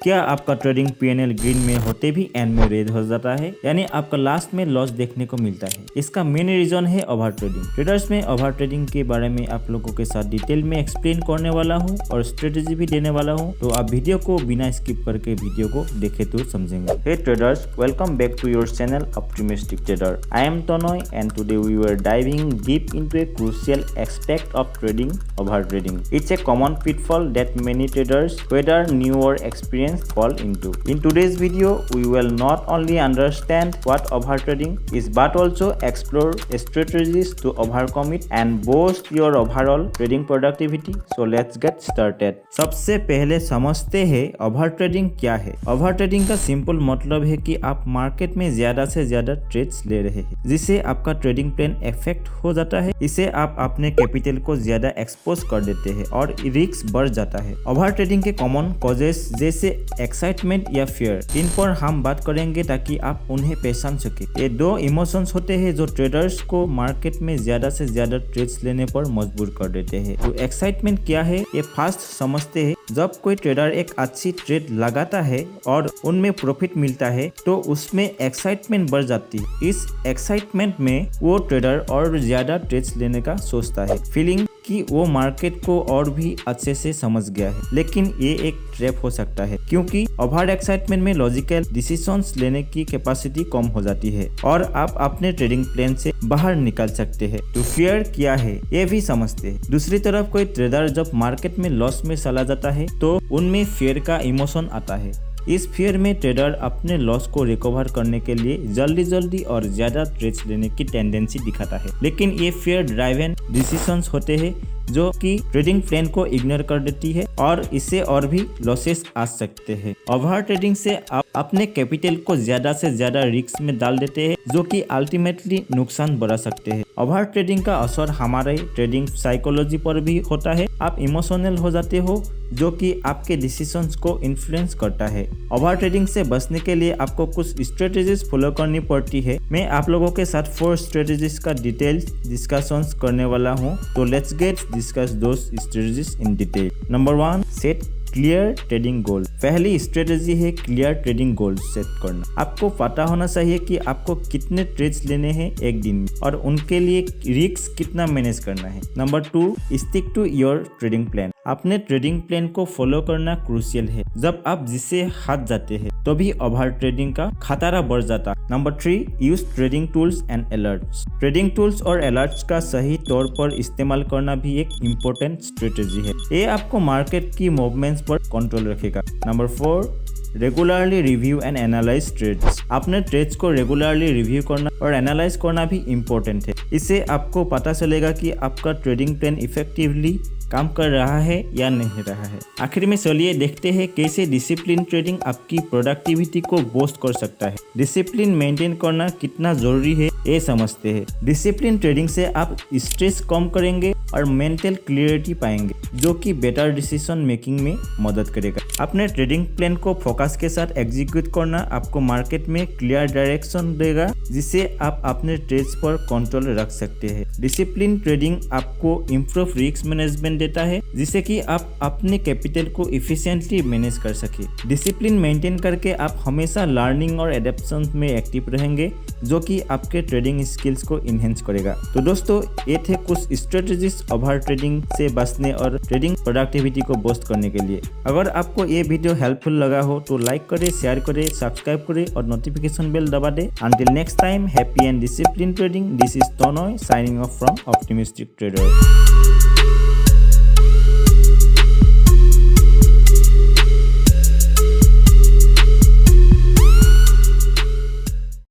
क्या आपका trading PNL green में होते भी एंड में रेड हो जाता है, यानी आपका लास्ट में लॉस देखने को मिलता है? इसका मेन रीजन है ओवर ट्रेडिंग। ट्रेडर्स में ओवर ट्रेडिंग के बारे में आप लोगों के साथ डिटेल में एक्सप्लेन करने वाला हूँ और स्ट्रेटेजी भी देने वाला हूँ, तो आप वीडियो को बिना स्किप करके वीडियो को देखे तो समझेंगे। Hey traders, welcome back to your channel optimistic trader. I am Tanoy and today we were diving deep into a crucial aspect of trading, overtrading. It's a common pitfall that many traders, whether new or experienced, fall into. In today's video, we will not only understand what overtrading is but also explore strategies to overcome it and boost your overall trading productivity. So let's get started. सबसे पहले समझते हैं ओवरट्रेडिंग क्या है। ओवरट्रेडिंग का simple मतलब है कि आप मार्केट में ज्यादा से ज्यादा ट्रेड्स ले रहे हैं, जिससे आपका ट्रेडिंग प्लान इफेक्ट हो जाता है। इसे आप अपने कैपिटल को ज्यादा एक्सपोज कर देते हैं और रिस्क बढ़ जाता है। ओवर ट्रेडिंग के कॉमन कॉजेस जैसे एक्साइटमेंट या फियर, इन पर हम बात करेंगे ताकि आप उन्हें पहचान सके। ये दो इमोशंस होते हैं जो ट्रेडर्स को मार्केट में ज्यादा से ज्यादा ट्रेड्स लेने पर मजबूर कर देते हैं। तो एक्साइटमेंट क्या है ये फास्ट समझते हैं। जब कोई ट्रेडर एक अच्छी ट्रेड लगाता है और उनमें प्रॉफिट मिलता है तो उसमें एक्साइटमेंट बढ़ जाती है। इस एक्साइटमेंट में वो ट्रेडर और ज्यादा ट्रेड्स लेने का सोचता है, फीलिंग कि वो मार्केट को और भी अच्छे से समझ गया है। लेकिन ये एक ट्रैप हो सकता है, क्योंकि ओवर एक्साइटमेंट में लॉजिकल डिसीजंस लेने की कैपेसिटी कम हो जाती है और आप अपने ट्रेडिंग प्लान से बाहर निकल सकते हैं। तो फियर क्या है ये भी समझते हैं। दूसरी तरफ कोई ट्रेडर जब मार्केट में लॉस में चला जाता है तो उनमें फियर का इमोशन आता है। इस फियर में ट्रेडर अपने लॉस को रिकवर करने के लिए जल्दी और ज्यादा ट्रेड्स लेने की टेंडेंसी दिखाता है। लेकिन ये फियर ड्राइवन डिसीजंस होते हैं जो कि ट्रेडिंग प्लान को इग्नोर कर देती है और इससे और भी लॉसेस आ सकते हैं। ओवर ट्रेडिंग से आप अपने कैपिटल को ज्यादा से ज्यादा रिस्क में डाल देते हैं, जो कि अल्टीमेटली नुकसान बढ़ा सकते हैं। ओवर ट्रेडिंग का असर हमारे ट्रेडिंग साइकोलॉजी पर भी होता है। आप इमोशनल हो जाते हो, जो कि आपके डिसीजंस को इन्फ्लुएंस करता है। ओवर ट्रेडिंग से बचने के लिए आपको कुछ स्ट्रेटेजीज फॉलो करनी पड़ती है। मैं आप लोगों के साथ 4 स्ट्रेटेजीज का डिटेल्स डिस्कशंस करने वाला हूँ, तो let's get discuss those strategies in detail. Number 1, set clear trading goal. पहली स्ट्रेटेजी है क्लियर ट्रेडिंग गोल सेट करना। आपको पता होना चाहिए कि आपको कितने ट्रेड्स लेने हैं एक दिन में और उनके लिए रिस्क कितना मैनेज करना है। Number 2, stick to your trading plan. अपने ट्रेडिंग प्लान को फॉलो करना क्रूशियल है। जब आप जिससे हट जाते हैं तो भी ओवर ट्रेडिंग का खतरा बढ़ जाता। Number 3, use trading tools and alerts. Trading tools और अलर्ट्स का सही तौर पर इस्तेमाल करना भी एक इम्पोर्टेंट स्ट्रेटेजी है। ये आपको मार्केट की मूवमेंट्स पर कंट्रोल रखेगा। Number 4, regularly review and analyse trades. अपने ट्रेड्स को रेगुलरली रिव्यू करना और एनालाइज करना भी इम्पोर्टेंट है। इससे आपको पता चलेगा कि आपका ट्रेडिंग प्लान इफेक्टिवली काम कर रहा है या नहीं रहा है। आखिर में चलिए देखते हैं कैसे डिसिप्लिन ट्रेडिंग आपकी प्रोडक्टिविटी को बूस्ट कर सकता है। डिसिप्लिन मेंटेन करना कितना जरूरी है ये समझते हैं। डिसिप्लिन ट्रेडिंग से आप स्ट्रेस कम करेंगे और मेंटल क्लियरिटी पाएंगे, जो कि बेटर डिसीजन मेकिंग में मदद करेगा। अपने ट्रेडिंग प्लान को फोकस के साथ एग्जीक्यूट करना आपको मार्केट में क्लियर डायरेक्शन देगा, जिससे आप अपने ट्रेड्स पर कंट्रोल रख सकते हैं। डिसिप्लिन ट्रेडिंग आपको इम्प्रूव रिस्क मैनेजमेंट देता है, जिससे कि आप अपने कैपिटल को इफिशिएंटली मैनेज कर सके। डिसिप्लिन मेंटेन करके आप हमेशा लर्निंग और एडेप्शन में एक्टिव रहेंगे, जो कि आपके ट्रेडिंग स्किल्स को इनहेंस करेगा। तो दोस्तों, ये थे कुछ स्ट्रेटेजीज ओवर ट्रेडिंग से बचने और ट्रेडिंग प्रोडक्टिविटी को बूस्ट करने के लिए। अगर आपको ये वीडियो हेल्पफुल लगा हो तो लाइक करें, शेयर करें, सब्सक्राइब करें और नोटिफिकेशन बेल दबा दें। Until next time, happy and disciplined trading. This is Tonoy signing off from Optimistic Trader.